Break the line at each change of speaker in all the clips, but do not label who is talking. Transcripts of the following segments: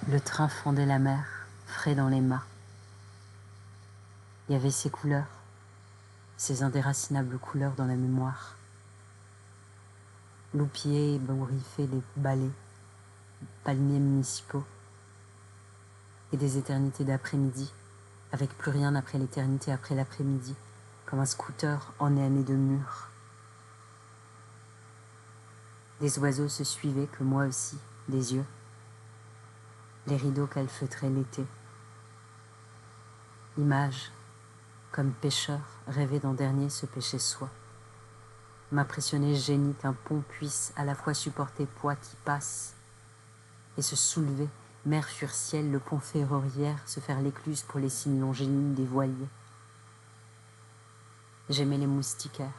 Le train fendait la mer, frais dans les mâts. Il y avait ces couleurs, ces indéracinables couleurs dans la mémoire. Loupiers ébouriffés des balais, palmiers municipaux, et des éternités d'après-midi, avec plus rien après l'éternité après l'après-midi, comme un scooter ennéané de murs. Des oiseaux se suivaient que moi aussi, des yeux. Les rideaux calfeutraient l'été. Image, comme pêcheur, rêvé d'en dernier se pêcher soi. M'impressionnait génie qu'un pont puisse à la fois supporter poids qui passe et se soulever, mer sur ciel, le pont ferroviaire, se faire l'écluse pour les signes longilines des voiliers. J'aimais les moustiquaires.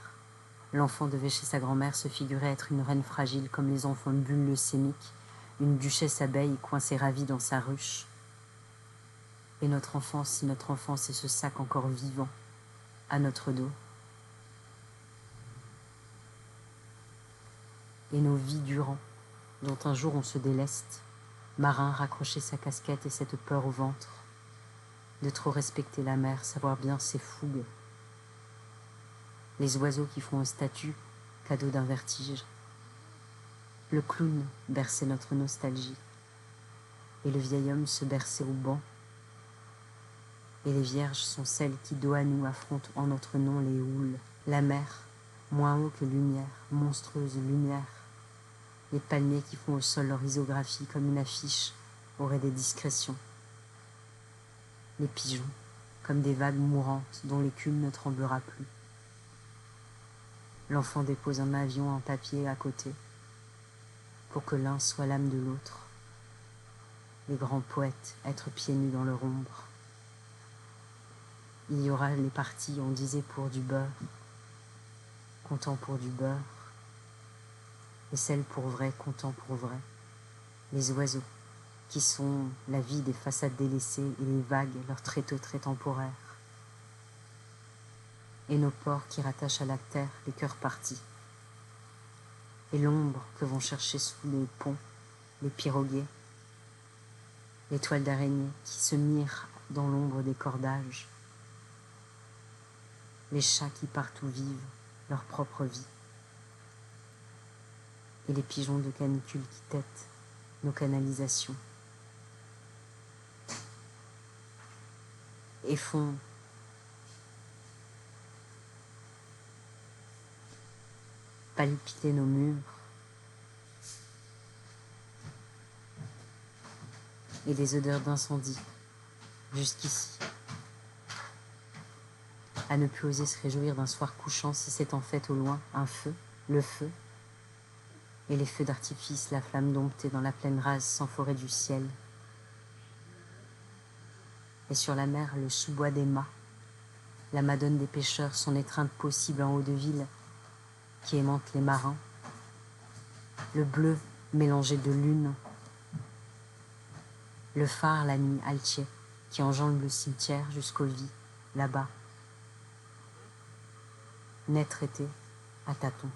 L'enfant devait chez sa grand-mère se figurer être une reine fragile comme les enfants de bulles leucémiques, une duchesse abeille coincée ravie dans sa ruche. Et notre enfance, si notre enfance est ce sac encore vivant, à notre dos. Et nos vies durant, dont un jour on se déleste, marin raccrocher sa casquette et cette peur au ventre, de trop respecter la mer, savoir bien ses fougues. Les oiseaux qui font un statut, cadeau d'un vertige. Le clown berçait notre nostalgie, et le vieil homme se berçait au banc. Et les vierges sont celles qui, dos à nous, affrontent en notre nom les houles. La mer, moins haut que lumière, monstrueuse lumière. Les palmiers qui font au sol leur isographie comme une affiche auraient des discrétions. Les pigeons, comme des vagues mourantes dont l'écume ne tremblera plus. L'enfant dépose un avion en papier à côté pour que l'un soit l'âme de l'autre. Les grands poètes être pieds nus dans leur ombre. Il y aura les parties, on disait, pour du beurre, comptant pour du beurre, et celles pour vrai, comptant pour vrai. Les oiseaux, qui sont la vie des façades délaissées, et les vagues, leurs tréteaux très temporaires. Et nos porcs qui rattachent à la terre les cœurs partis. Et l'ombre que vont chercher sous les ponts, les pirogues, les toiles d'araignée qui se mirent dans l'ombre des cordages. Les chats qui partout vivent leur propre vie. Et les pigeons de canicule qui têtent nos canalisations. Et font palpiter nos murs. Et des odeurs d'incendie, jusqu'ici. À ne plus oser se réjouir d'un soir couchant si c'est en fait au loin un feu, le feu, et les feux d'artifice, la flamme domptée dans la plaine rase sans forêt du ciel. Et sur la mer, le sous-bois des mâts, la madone des pêcheurs, son étreinte possible en haut de ville, qui aimante les marins, le bleu mélangé de lune, le phare la nuit altier, qui enjambe le cimetière jusqu'aux vies, là-bas, naître été à tâtons.